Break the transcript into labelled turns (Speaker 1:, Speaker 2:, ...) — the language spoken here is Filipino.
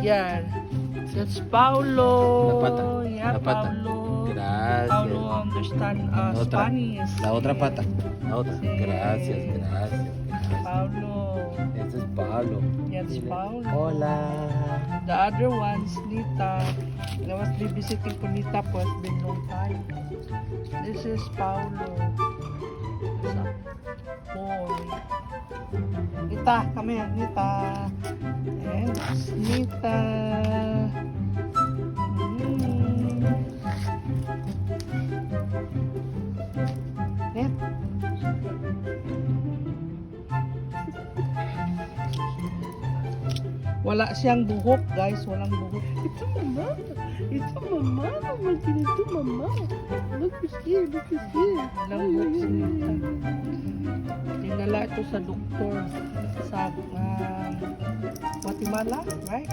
Speaker 1: Yeah. That's Paulo.
Speaker 2: pata.
Speaker 1: Yeah,
Speaker 2: La pata.
Speaker 1: Paulo.
Speaker 2: Gracias.
Speaker 1: Paulo understand
Speaker 2: Otra.
Speaker 1: Spanish.
Speaker 2: La otra pata. La otra.
Speaker 1: Sí.
Speaker 2: Gracias, gracias.
Speaker 1: Paulo.
Speaker 2: Este es Pablo.
Speaker 1: That's
Speaker 2: Dile,
Speaker 1: Paulo.
Speaker 2: hola.
Speaker 1: The other one's Nita. I was babysitting for Nita for has been long time. This is Paulo. It's a boy. Nita, come here, Nita. And it's Nita. Net. Wala siyang buhok, guys. Walang buhok.
Speaker 3: Ito mama. Ito mama. Magin ito mama. Look is here. Look is here.
Speaker 1: Walang buhok si Nita. Dinala ito sa doktor sa Guatemala, right?